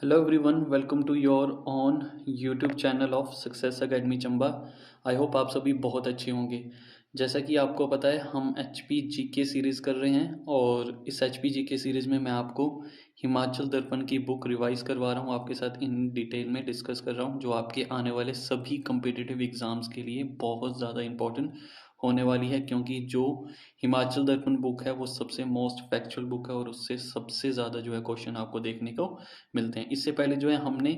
Hello everyone, welcome to your own YouTube channel of Success Academy Chamba. I hope आप सभी बहुत अच्छे होंगे। जैसा कि आपको पता है, हम एच पी जी के सीरीज़ कर रहे हैं और इस एच पी जी के सीरीज़ में मैं आपको हिमाचल दर्पण की बुक रिवाइज करवा रहा हूँ, आपके साथ इन डिटेल में डिस्कस कर रहा हूँ, जो आपके आने वाले सभी कम्पिटिटिव एग्ज़ाम्स के लिए बहुत ज़्यादा इंपॉर्टेंट होने वाली है। क्योंकि जो हिमाचल दर्पण बुक है वो सबसे मोस्ट फैक्चुअल बुक है और उससे सबसे ज़्यादा जो है क्वेश्चन आपको देखने को मिलते हैं। इससे पहले जो है हमने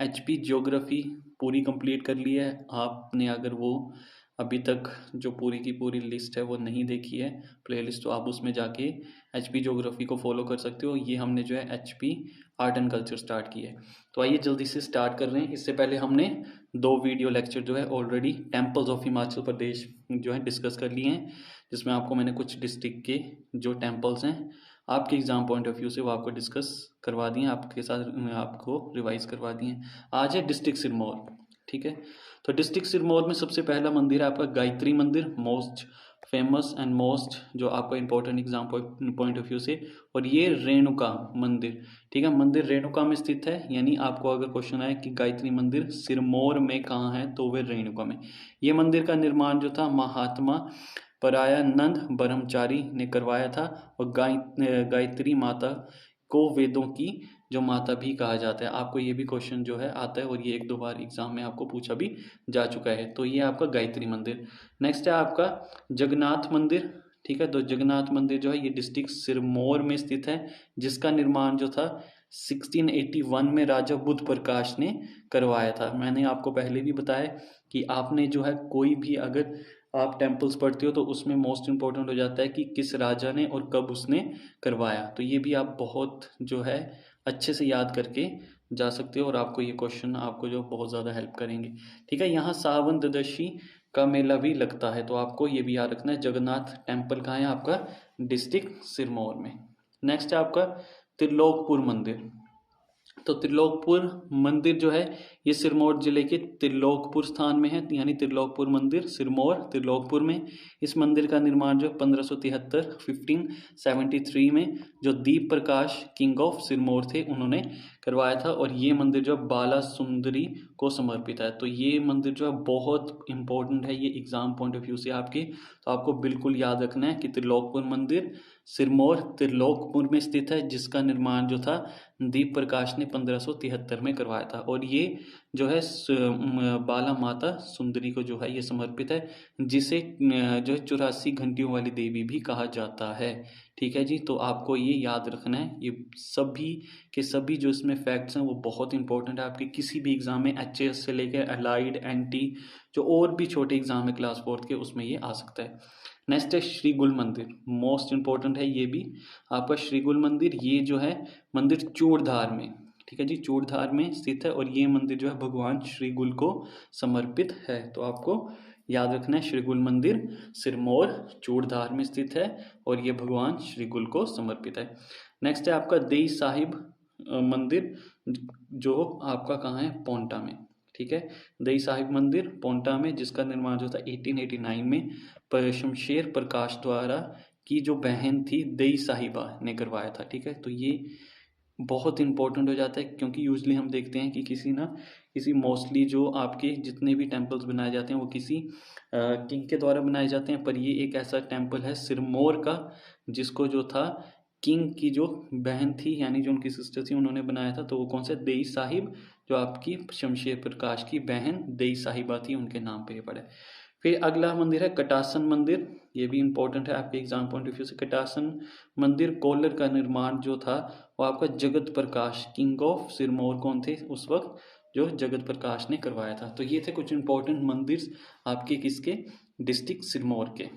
एच पी ज्योग्राफी पूरी कंप्लीट कर ली है। आपने अगर वो अभी तक जो पूरी की पूरी लिस्ट है वो नहीं देखी है प्लेलिस्ट, तो आप उसमें जाके एच पी ज्योग्राफी को फॉलो कर सकते हो। ये हमने जो है H P art and culture start की है। तो आइए जल्दी से स्टार्ट कर रहे हैं। इससे पहले हमने दो वीडियो लेक्चर जो है ऑलरेडी टेम्पल्स ऑफ हिमाचल प्रदेश जो है डिस्कस कर लिए हैं, जिसमें आपको मैंने कुछ डिस्ट्रिक्ट के जो टेम्पल्स हैं आपके एग्जाम पॉइंट ऑफ व्यू से वो आपको डिस्कस करवा दिए, आपके साथ आपको रिवाइज करवा दिए। आज है डिस्ट्रिक्ट सिरमौर, ठीक है। तो डिस्ट्रिक्ट सिरमौर में सबसे पहला मंदिर है आपका गायत्री मंदिर, मोस्ट फेमस एंड मोस्ट जो आपका important exam point of view से। और ये रेणुका मंदिर, ठीक है, मंदिर रेणुका में स्थित है। यानी आपको अगर क्वेश्चन आए कि गायत्री मंदिर सिरमौर में कहाँ है, तो वे रेणुका में। ये मंदिर का निर्माण जो था महात्मा परायानंद ब्रह्मचारी ने करवाया था। और गायत्री माता को वेदों की जो माता भी कहा जाता है। आपको ये भी क्वेश्चन जो है आता है और ये एक दो बार एग्जाम में आपको पूछा भी जा चुका है। तो ये आपका गायत्री मंदिर। नेक्स्ट है आपका जगन्नाथ मंदिर, ठीक है। तो जगन्नाथ मंदिर जो है ये डिस्ट्रिक्ट सिरमौर में स्थित है, जिसका निर्माण जो था 1681 में राजा बुद्ध प्रकाश ने करवाया था। मैंने आपको पहले भी बताया कि आपने जो है कोई भी अगर आप टेम्पल्स पढ़ते हो तो उसमें मोस्ट इंपॉर्टेंट हो जाता है कि किस राजा ने और कब उसने करवाया। तो ये भी आप बहुत जो है अच्छे से याद करके जा सकते हो और आपको ये क्वेश्चन आपको जो बहुत ज़्यादा हेल्प करेंगे, ठीक है। यहाँ सावन दशमी का मेला भी लगता है, तो आपको ये भी याद रखना है। जगन्नाथ टेम्पल कहाँ है आपका, डिस्ट्रिक्ट सिरमौर में। नेक्स्ट है आपका त्रिलोकपुर मंदिर। तो त्रिलोकपुर मंदिर जो है ये सिरमौर जिले के त्रिलोकपुर स्थान में है, यानी त्रिलोकपुर मंदिर सिरमौर त्रिलोकपुर में। इस मंदिर का निर्माण जो 1573 1573 में जो दीप प्रकाश किंग ऑफ सिरमौर थे उन्होंने करवाया था। और ये मंदिर जो बाला सुंदरी को समर्पित है। तो ये मंदिर जो है बहुत इंपॉर्टेंट है, ये एग्जाम पॉइंट ऑफ व्यू से आपके। तो आपको बिल्कुल याद रखना है कि त्रिलोकपुर मंदिर सिरमौर त्रिलोकपुर में स्थित है, जिसका निर्माण जो था दीप प्रकाश ने 1573 में करवाया था। और ये जो है बाला माता सुंदरी को जो है ये समर्पित है, जिसे जो है 84 घंटियों वाली देवी भी कहा जाता है, ठीक है जी। तो आपको ये याद रखना है। ये सभी के सभी जो इसमें फैक्ट्स हैं वो बहुत इंपॉर्टेंट है आपके किसी भी एग्जाम में, एचएस से लेकर अलाइड एनटी जो और भी छोटे एग्जाम है क्लास 4 के, उसमें ये आ सकता है। नेक्स्ट है श्री गुल मंदिर, मोस्ट इंपॉर्टेंट है ये भी आपका श्री गुल मंदिर। ये जो है मंदिर चूड़धार में, ठीक है जी, चूड़धार में स्थित है। और ये मंदिर जो है भगवान श्री गुल को समर्पित है। तो आपको याद रखना है श्री गुल मंदिर सिरमौर चूड़धार में स्थित है और ये भगवान श्री गुल को समर्पित है। नेक्स्ट है आपका देई साहिब मंदिर, जो आपका कहाँ है, पोंटा में, ठीक है। दई साहिब मंदिर पोंटा में, जिसका निर्माण जो था 1889 में शमशेर प्रकाश द्वारा की जो बहन थी दई साहिबा ने करवाया था, ठीक है। तो ये बहुत इंपॉर्टेंट हो जाता है, क्योंकि यूजली हम देखते हैं कि किसी मोस्टली जो आपके जितने भी टेम्पल्स बनाए जाते हैं वो किसी किंग के द्वारा बनाए जाते हैं। पर ये एक ऐसा टेम्पल है सिरमौर का, जिसको जो था किंग की जो बहन थी, यानी जो उनकी सिस्टर थी, उन्होंने बनाया था। तो वो कौन सा, देई साहिब, जो आपकी शमशेर प्रकाश की बहन देई साहिबा थी, उनके नाम पे ये पड़ा है। फिर अगला मंदिर है कटासन मंदिर। ये भी इंपॉर्टेंट है आपके एग्जाम पॉइंट ऑफ व्यू से। कटासन मंदिर कोलर का निर्माण जो था वो आपका जगत प्रकाश किंग ऑफ सिरमौर कौन थे उस वक्त, जो जगत प्रकाश ने करवाया था। तो ये थे कुछ इंपॉर्टेंट मंदिर आपके किसके, डिस्ट्रिक्ट सिरमौर के।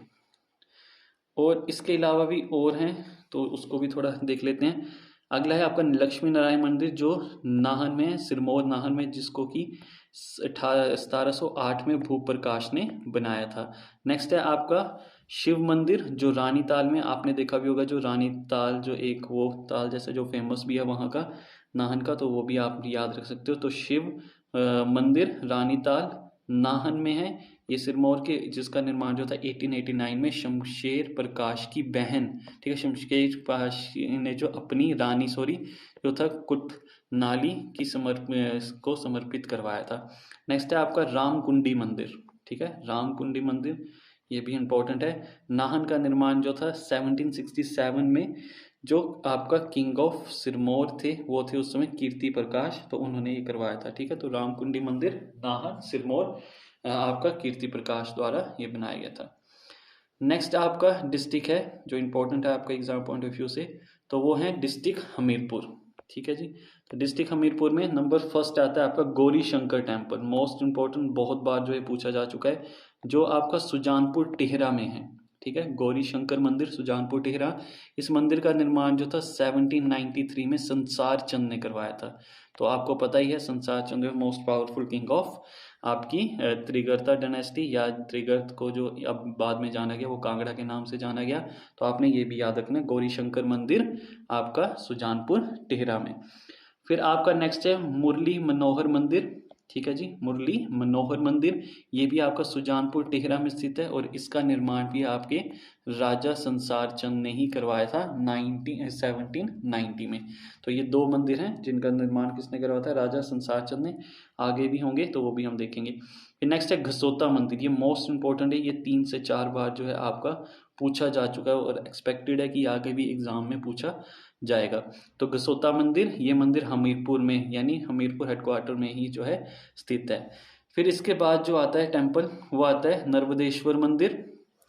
और इसके अलावा भी और हैं, तो उसको भी थोड़ा देख लेते हैं। अगला है आपका लक्ष्मी नारायण मंदिर, जो नाहन में है, सिरमौर नाहन में, जिसको कि 1708 में भूप प्रकाश ने बनाया था। नेक्स्ट है आपका शिव मंदिर, जो रानी ताल में, आपने देखा भी होगा जो रानी ताल, जो एक वो ताल जैसा जो फेमस भी है वहाँ का नाहन का, तो वो भी आप याद रख सकते हो। तो शिव मंदिर रानी ताल नाहन में है ये सिरमौर के, जिसका निर्माण जो था 1889 में शमशेर प्रकाश की बहन, ठीक है, शमशेर प्रकाश ने जो अपनी रानी जो था कुट नाली की को समर्पित करवाया था। नेक्स्ट है आपका रामकुंडी मंदिर, ठीक है, रामकुंडी मंदिर ये भी इम्पोर्टेंट है। नाहन का निर्माण जो था 1767 में, जो आपका किंग ऑफ सिरमौर थे वो थे उस समय कीर्ति प्रकाश, तो उन्होंने ये करवाया था, ठीक है। तो रामकुंडी मंदिर नाहन सिरमौर आपका कीर्ति प्रकाश द्वारा ये बनाया गया था। नेक्स्ट आपका डिस्ट्रिक्ट है जो इम्पोर्टेंट है आपका एग्जाम पॉइंट ऑफ व्यू से, तो वो है डिस्ट्रिक्ट हमीरपुर, ठीक है जी। तो डिस्ट्रिक्ट हमीरपुर में नंबर फर्स्ट आता है आपका Gauri Shankar temple, most important, बहुत बार जो है पूछा जा चुका है, जो आपका सुजानपुर टिहरा में है, ठीक है, गौरी शंकर मंदिर सुजानपुर टिहरा। इस मंदिर का निर्माण जो था 1793 में संसार चंद ने करवाया था। तो आपको पता ही है संसार चंद मोस्ट पावरफुल किंग ऑफ आपकी त्रिगर्ता डायनेस्टी, या त्रिगर्त को जो अब बाद में जाना गया वो कांगड़ा के नाम से जाना गया। तो आपने ये भी याद रखना, गौरी शंकर मंदिर आपका सुजानपुर टिहरा में। फिर आपका नेक्स्ट है मुरली मनोहर मंदिर, ठीक है जी, मुरली मनोहर मंदिर, ये भी आपका सुजानपुर टिहरा में स्थित है, और इसका निर्माण भी आपके राजा संसार चंद ने ही करवाया था 1790 में। तो ये दो मंदिर हैं जिनका निर्माण किसने करवाया था, राजा संसार चंद ने। आगे भी होंगे तो वो भी हम देखेंगे। फिर नेक्स्ट है घसोता मंदिर, ये मोस्ट इंपॉर्टेंट है, ये 3 से 4 बार जो है आपका पूछा जा चुका है और एक्सपेक्टेड है कि आगे भी एग्जाम में पूछा जाएगा। तो घसोता मंदिर, ये मंदिर हमीरपुर में, यानी हमीरपुर हेडक्वार्टर में ही जो है स्थित है। फिर इसके बाद जो आता है टेम्पल वो आता है नर्मदेश्वर मंदिर,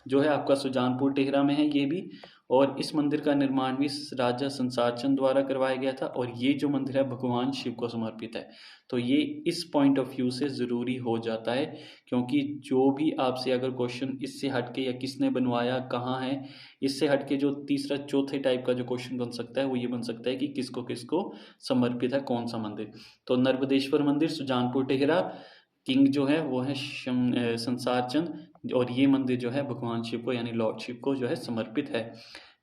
जो है आपका सुजानपुर टिहरा में है ये भी, और इस मंदिर का निर्माण भी राजा संसार चंद द्वारा करवाया गया था, और ये जो मंदिर है भगवान शिव को समर्पित है। तो ये इस पॉइंट ऑफ व्यू से ज़रूरी हो जाता है, क्योंकि जो भी आपसे अगर क्वेश्चन इससे हटके या किसने बनवाया कहाँ है, इससे हटके जो तीसरा चौथे टाइप का जो क्वेश्चन बन सकता है वो ये बन सकता है कि किसको किसको समर्पित है कौन सा मंदिर। तो नर्मदेश्वर मंदिर सुजानपुर टिहरा, किंग जो है वो है संसार चंद, और ये मंदिर जो है भगवान शिव को यानी लॉर्ड शिव को जो है समर्पित है।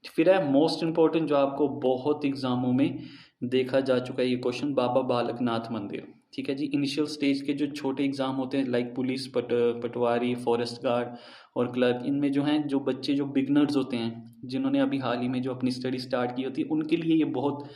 फिर है मोस्ट इम्पोर्टेंट जो आपको बहुत एग्जामों में देखा जा चुका है ये क्वेश्चन, बाबा बालकनाथ मंदिर, ठीक है जी। इनिशियल स्टेज के जो छोटे एग्जाम होते हैं लाइक पुलिस, पटवारी, फॉरेस्ट गार्ड और क्लर्क, इनमें जो हैं जो बच्चे जो बिगनर्स होते हैं, जिन्होंने अभी हाल ही में जो अपनी स्टडी स्टार्ट की होती है, उनके लिए ये बहुत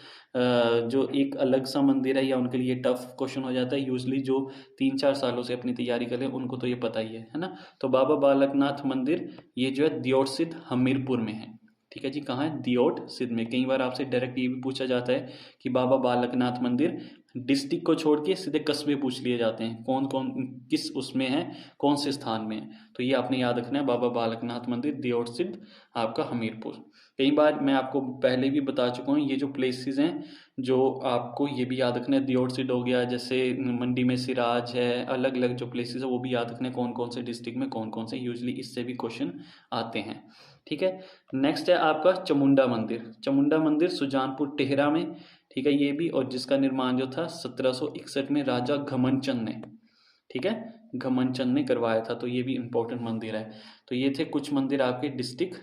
जो एक अलग सा मंदिर है, या उनके लिए टफ क्वेश्चन हो जाता है। यूजली जो 3-4 सालों से अपनी तैयारी कर रहे हैं उनको तो ये पता ही है ना। तो बाबा बालकनाथ मंदिर ये जो है दियोट सिद्ध हमीरपुर में है, ठीक है जी। कहाँ है, दियोट सिद्ध में। कई बार आपसे डायरेक्ट ये भी पूछा जाता है कि बाबा बालकनाथ मंदिर, डिस्ट्रिक्ट को छोड़ के सीधे कस्बे पूछ लिए जाते हैं, कौन कौन किस उसमें है, कौन से स्थान में है। तो ये आपने याद रखना है, बाबा बालकनाथ मंदिर दियोट सिद्ध आपका हमीरपुर। कई बार मैं आपको पहले भी बता चुका हूँ, ये जो प्लेसेस हैं जो आपको ये भी याद रखना है, दियोट सिद्ध हो गया, जैसे मंडी में सिराज है, अलग अलग जो प्लेसेस है वो भी याद रखना है, कौन कौन से डिस्ट्रिक्ट में कौन कौन से, यूजली इससे भी क्वेश्चन आते हैं, ठीक है। नेक्स्ट है आपका चामुंडा मंदिर, चामुंडा मंदिर सुजानपुर टिहरा में, ठीक है, ये भी, और जिसका निर्माण जो था 1761 में राजा घमंडचंद ने, ठीक है, घमंडचंद ने करवाया था। तो ये भी इंपॉर्टेंट मंदिर है। तो ये थे कुछ मंदिर आपके डिस्ट्रिक्ट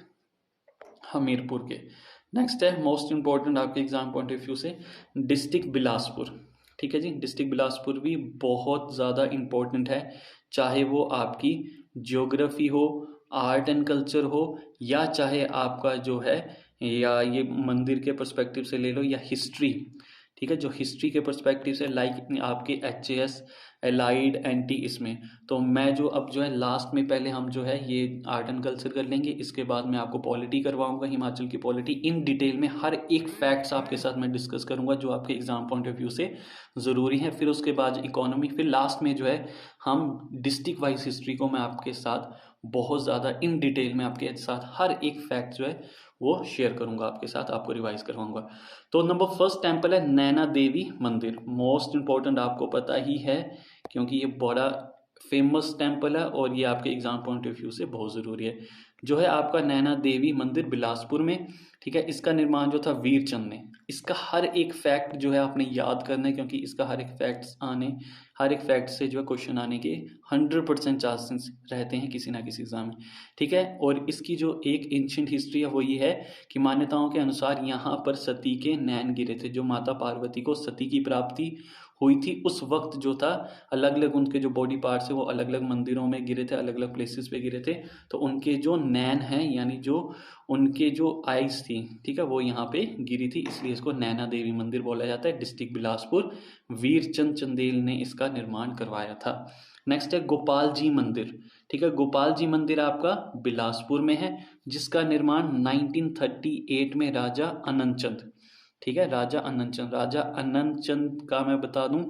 हमीरपुर के। नेक्स्ट है मोस्ट इंपॉर्टेंट आपके एग्जाम पॉइंट ऑफ व्यू से डिस्ट्रिक्ट बिलासपुर, ठीक है जी। डिस्ट्रिक्ट बिलासपुर भी बहुत ज़्यादा इंपॉर्टेंट है, चाहे वो आपकी ज्योग्राफी हो, आर्ट एंड कल्चर हो, या चाहे आपका जो है या ये मंदिर के पर्सपेक्टिव से ले लो, या हिस्ट्री, ठीक है, जो हिस्ट्री के पर्सपेक्टिव से लाइक आपके HAS एलाइड एंटी इसमें। तो मैं जो अब जो है लास्ट में पहले हम जो है ये आर्ट एंड कल्चर कर लेंगे, इसके बाद मैं आपको पॉलिटी करवाऊंगा, हिमाचल की पॉलिटी इन डिटेल में हर एक फैक्ट्स आपके साथ मैं डिस्कस करूंगा जो आपके एग्जाम पॉइंट ऑफ व्यू से ज़रूरी है। फिर उसके बाद इकोनॉमी, फिर लास्ट में जो है हम डिस्ट्रिक्ट वाइज हिस्ट्री को मैं आपके साथ बहुत ज़्यादा इन डिटेल में आपके साथ हर एक फैक्ट जो है वो शेयर करूंगा आपके साथ, आपको रिवाइज करवाऊंगा। तो नंबर फर्स्ट टेम्पल है नैना देवी मंदिर, मोस्ट इंपॉर्टेंट, आपको पता ही है क्योंकि ये बड़ा फेमस टेम्पल है और ये आपके एग्जाम पॉइंट ऑफ व्यू से बहुत ज़रूरी है। जो है आपका नैना देवी मंदिर बिलासपुर में, ठीक है, इसका निर्माण जो था वीरचंद ने। इसका हर एक फैक्ट जो है आपने याद करना है, क्योंकि इसका हर एक फैक्ट से जो है क्वेश्चन आने के 100% चांसेस रहते हैं किसी ना किसी एग्जाम में, ठीक है। और इसकी जो एक एंशिएंट हिस्ट्री है वो ये है कि मान्यताओं के अनुसार यहाँ पर सती के नैन गिरे थे, जो माता पार्वती को सती की प्राप्ति हुई थी उस वक्त जो था, अलग अलग उनके जो बॉडी पार्ट्स है वो अलग अलग मंदिरों में गिरे थे, अलग अलग प्लेसेस पे गिरे थे। तो उनके जो नैन हैं, यानी जो उनके जो आइज थी, ठीक है, वो यहाँ पे गिरी थी, इसलिए इसको नैना देवी मंदिर बोला जाता है। डिस्ट्रिक्ट बिलासपुर, वीरचंद चंदेल ने इसका निर्माण करवाया था। नेक्स्ट है गोपाल जी मंदिर। ठीक है, गोपाल जी मंदिर आपका बिलासपुर में है, जिसका निर्माण 1938 में राजा अनंत चंद, ठीक है, राजा अनंत चंद का मैं बता दूं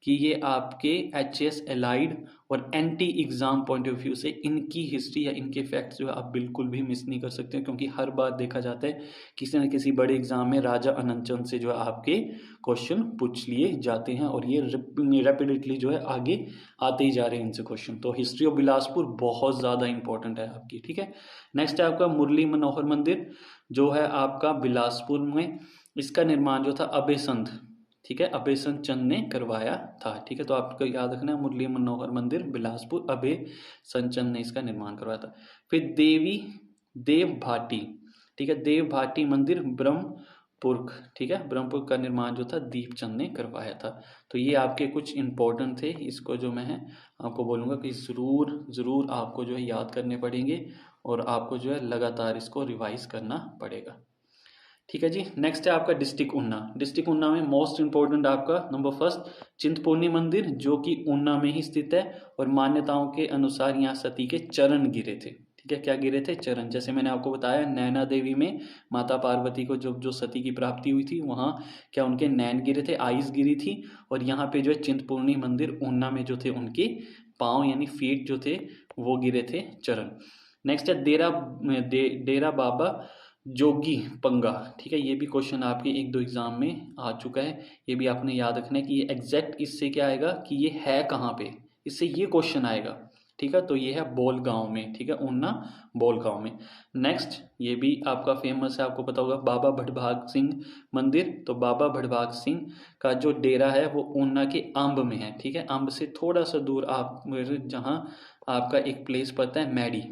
कि ये आपके HS एलाइड और anti exam point of view से इनकी हिस्ट्री या इनके फैक्ट्स जो है आप बिल्कुल भी मिस नहीं कर सकते, क्योंकि हर बार देखा जाता है किसी न किसी बड़े एग्जाम में राजा अनंत चंद से जो है आपके क्वेश्चन पूछ लिए जाते हैं, और ये रैपिडली जो है आगे आते ही जा रहे हैं इनसे क्वेश्चन। तो हिस्ट्री ऑफ बिलासपुर बहुत ज़्यादा इंपॉर्टेंट है आपकी, ठीक है। नेक्स्ट है आपका मुरली मनोहर मंदिर, जो है आपका बिलासपुर में। इसका निर्माण जो था अभेसंध, ठीक है, अभेसंध चंद ने करवाया था, ठीक है। तो आपको याद रखना है मुरली मनोहर मंदिर बिलासपुर, अभेसंध चंद ने इसका निर्माण करवाया था। फिर देव भाटी, ठीक है, देव भाटी मंदिर ब्रह्मपुर, ठीक है, ब्रह्मपुर का निर्माण जो था दीपचंद ने करवाया था। तो ये आपके कुछ इंपॉर्टेंट थे, इसको जो मैं आपको बोलूँगा कि ज़रूर आपको जो है याद करने पड़ेंगे, और आपको जो है लगातार इसको रिवाइज करना पड़ेगा, ठीक है जी। नेक्स्ट है आपका डिस्ट्रिक्ट ऊना। डिस्ट्रिक्ट ऊना में मोस्ट इंपोर्टेंट आपका नंबर फर्स्ट चिंतपूर्णी मंदिर, जो कि ऊना में ही स्थित है, और मान्यताओं के अनुसार यहाँ सती के चरण गिरे थे, ठीक है, क्या गिरे थे? चरण। जैसे मैंने आपको बताया नैना देवी में माता पार्वती को जो सती की प्राप्ति हुई थी, वहाँ क्या उनके नैन गिरे थे, आइस गिरी थी, और यहाँ पे जो है चिंतपूर्णी मंदिर ऊना में जो थे उनके पाँव यानी फीट जो थे वो गिरे थे, चरण। नेक्स्ट है डेरा बाबा जोगी पंगा, ठीक है, ये भी क्वेश्चन आपके 1-2 एग्जाम में आ चुका है। ये भी आपने याद रखना है कि ये एग्जैक्ट इससे क्या आएगा कि ये है कहाँ पे, इससे ये क्वेश्चन आएगा, ठीक है। तो ये है बोल गांव में, ठीक है, ऊना बोल गांव में। नेक्स्ट ये भी आपका फेमस है, आपको पता होगा बाबा भड़भाग सिंह मंदिर। तो बाबा भड़भाग सिंह का जो डेरा है वो ऊना के अंब में है, ठीक है, अंब से थोड़ा सा दूर आप जहाँ आपका एक प्लेस पड़ता है मैडी,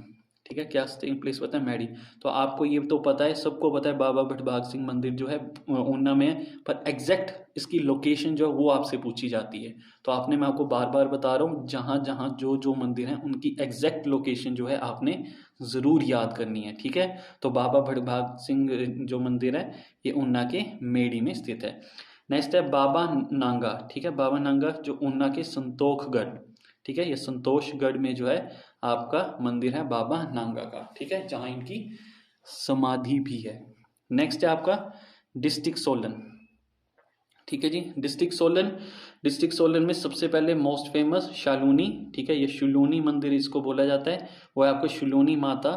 ठीक है, क्या प्लेस पता है? मैडी। तो आपको ये तो पता है, सबको पता है बाबा भड़भाग सिंह मंदिर जो है ऊना में है, पर एग्जैक्ट इसकी लोकेशन जो है वो आपसे पूछी जाती है। तो आपने, मैं आपको बार बार बता रहा हूँ, जहाँ जहाँ जो मंदिर हैं उनकी एग्जैक्ट लोकेशन जो है आपने ज़रूर याद करनी है, ठीक है। तो बाबा भड़भाग सिंह जो मंदिर है ये ऊना के मेडी में स्थित है। नेक्स्ट है बाबा नांगा, ठीक है, बाबा नांगा जो ऊना के संतोखगढ़, ठीक है, ये संतोषगढ़ में जो है आपका मंदिर है बाबा नांगा का, ठीक है, जहां इनकी समाधि भी है। नेक्स्ट है आपका डिस्ट्रिक्ट सोलन, ठीक है जी। डिस्ट्रिक्ट सोलन में सबसे पहले मोस्ट फेमस शालूनी, ठीक है, ये शुलूनी मंदिर इसको बोला जाता है, वो है आपको शुलूनी माता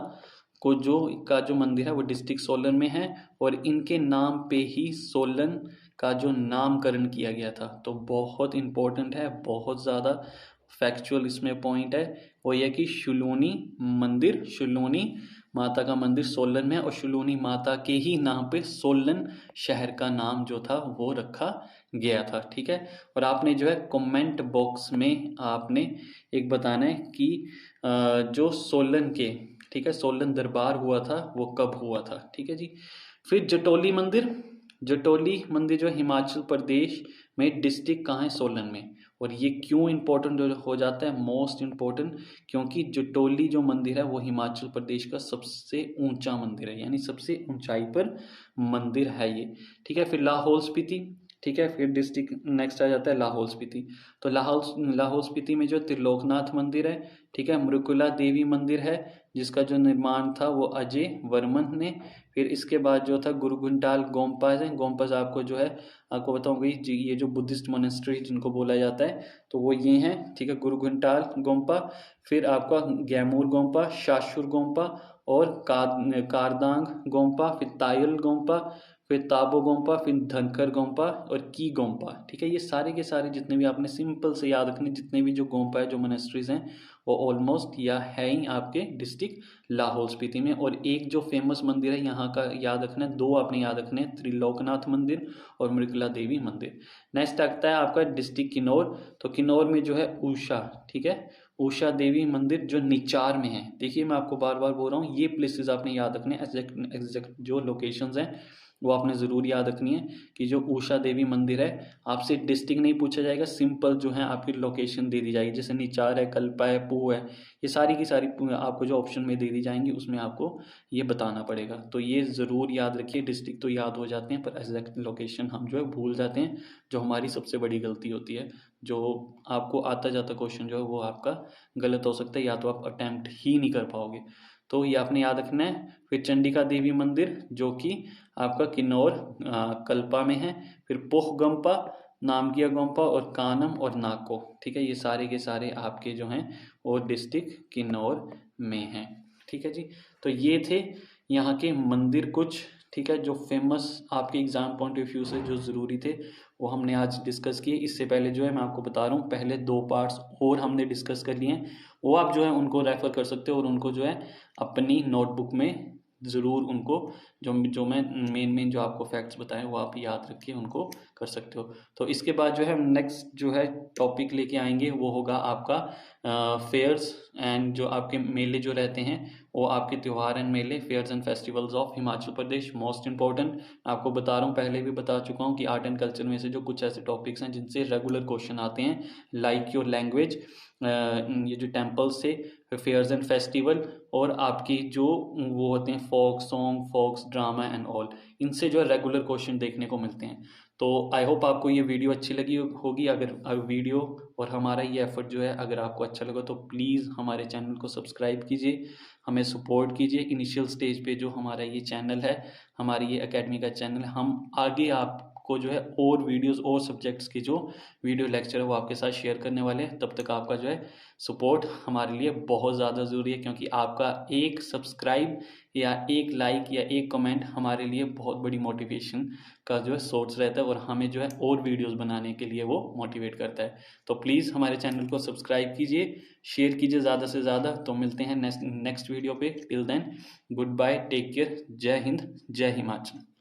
को जो मंदिर है वो डिस्ट्रिक्ट सोलन में है, और इनके नाम पे ही सोलन का जो नामकरण किया गया था। तो बहुत इंपॉर्टेंट है, बहुत ज़्यादा फैक्चुअल इसमें पॉइंट है, वो ये कि शुलूनी मंदिर, शुलूनी माता का मंदिर सोलन में, और शुलूनी माता के ही नाम पे सोलन शहर का नाम जो था वो रखा गया था, ठीक है। और आपने जो है कमेंट बॉक्स में आपने एक बताना है कि जो सोलन के, ठीक है, सोलन दरबार हुआ था वो कब हुआ था, ठीक है जी। फिर जटोली मंदिर जो हिमाचल प्रदेश में डिस्ट्रिक्ट कहाँ है? सोलन में। और ये क्यों इंपॉर्टेंट हो जाता है? मोस्ट इंपॉर्टेंट, क्योंकि जटोली जो मंदिर है वो हिमाचल प्रदेश का सबसे ऊंचा मंदिर है, यानी सबसे ऊंचाई पर मंदिर है ये, ठीक है। फिर लाहौल स्पीति, ठीक है, फिर डिस्ट्रिक्ट नेक्स्ट आ जाता है लाहौल स्पीति। तो लाहौल स्पीति में जो त्रिलोकनाथ मंदिर है, ठीक है, मृकुला देवी मंदिर है, जिसका जो निर्माण था वो अजय वर्मन ने। फिर इसके बाद जो था गुरुघंटाल गोम्पाज है, गोम्पाज आपको जो है आपको बताऊंगी ये जो बुद्धिस्ट मोनेस्ट्री जिनको बोला जाता है तो वो ये हैं, ठीक है, गुरुघंटाल गोम्पा, फिर आपका गैमूर गोम्पा, शाशुर गोम्पा, और कारदांग गोम्पा, फिर तायल गोम्पा, फिर ताबो गोम्पा, फिर धनकर गोम्पा और की गोम्पा, ठीक है। ये सारे के सारे जितने भी आपने सिंपल से याद रखने, जितने भी जो गोम्पा है, जो मोनेस्ट्रीज हैं, वो ऑलमोस्ट या है ही आपके डिस्ट्रिक्ट लाहौल स्पीति में। और एक जो फेमस मंदिर है यहाँ का याद रखना है, 2 आपने याद रखने हैं, त्रिलोकनाथ मंदिर और मृगला देवी मंदिर। नेक्स्ट आता है आपका डिस्ट्रिक्ट किन्नौर। तो किन्नौर में जो है उषा, ठीक है, उषा देवी मंदिर जो निचार में है। देखिए मैं आपको बार बार बोल रहा हूँ, ये प्लेसेस आपने याद रखने, एग्जैक्ट जो लोकेशंस हैं वो आपने ज़रूर याद रखनी है कि जो उषा देवी मंदिर है, आपसे डिस्ट्रिक्ट नहीं पूछा जाएगा, सिंपल जो है आपकी लोकेशन दे दी जाएगी। जैसे निचार है, कल्पा है, पू है, ये सारी की सारी आपको जो ऑप्शन में दे दी जाएंगी उसमें आपको ये बताना पड़ेगा। तो ये ज़रूर याद रखिए, डिस्ट्रिक्ट तो याद हो जाते हैं पर एग्जैक्ट लोकेशन हम जो है भूल जाते हैं, जो हमारी सबसे बड़ी गलती होती है। जो आपको आता जाता क्वेश्चन जो है वो आपका गलत हो सकता है, या तो आप अटैम्प्ट ही नहीं कर पाओगे। तो ये आपने याद रखना है। फिर चंडिका देवी मंदिर जो कि आपका किन्नौर कल्पा में है। फिर पोखगंपा, नामगिया गोम्पा और कानम और नाको, ठीक है, ये सारे के सारे आपके जो हैं वो डिस्ट्रिक्ट किन्नौर में हैं। ठीक है जी। तो ये थे यहाँ के मंदिर कुछ, ठीक है, जो फेमस आपके एग्जाम पॉइंट ऑफ व्यू से जो ज़रूरी थे वो हमने आज डिस्कस किए। इससे पहले जो है मैं आपको बता रहा हूँ, पहले 2 पार्ट्स और हमने डिस्कस कर लिए हैं, वो आप जो है उनको रेफ़र कर सकते हो और उनको जो है अपनी नोटबुक में ज़रूर उनको जो जो मैं मेन जो आपको फैक्ट्स बताए वो आप याद रखिए, उनको कर सकते हो। तो इसके बाद जो है हम नेक्स्ट जो है टॉपिक लेके आएंगे, वो होगा आपका फेयर्स एंड जो आपके मेले जो रहते हैं, वो आपके त्यौहार एंड मेले, fairs and festivals of Himachal Pradesh, most important. आपको बता रहा हूँ, पहले भी बता चुका हूँ कि आर्ट एंड कल्चर में से जो कुछ ऐसे टॉपिक्स हैं जिनसे रेगुलर क्वेश्चन आते हैं, लाइक योर लैंग्वेज, ये जो टेम्पल्स से, फेयर्स एंड फेस्टिवल, और आपकी जो वो होते हैं folk song, folks drama and all, इनसे जो है रेगुलर क्वेश्चन देखने को मिलते हैं। तो आई होप आपको ये वीडियो अच्छी लगी होगी। अगर वीडियो और हमारा ये एफर्ट जो है अगर आपको अच्छा लगा तो प्लीज़ हमारे चैनल को सब्सक्राइब कीजिए, हमें सपोर्ट कीजिए। इनिशियल स्टेज पे जो हमारा ये चैनल है, हमारी ये एकेडमी का चैनल है, हम आगे आपको जो है और वीडियोस और सब्जेक्ट्स की जो वीडियो लेक्चर है वो आपके साथ शेयर करने वाले हैं। तब तक आपका जो है सपोर्ट हमारे लिए बहुत ज़्यादा ज़रूरी है, क्योंकि आपका एक सब्सक्राइब या एक लाइक या एक कमेंट हमारे लिए बहुत बड़ी मोटिवेशन का जो है सोर्स रहता है और हमें जो है और वीडियोस बनाने के लिए वो मोटिवेट करता है। तो प्लीज़ हमारे चैनल को सब्सक्राइब कीजिए, शेयर कीजिए ज़्यादा से ज़्यादा। तो मिलते हैं नेक्स्ट वीडियो पे। Till then good bye, take care, जय हिंद, जय हिमाचल।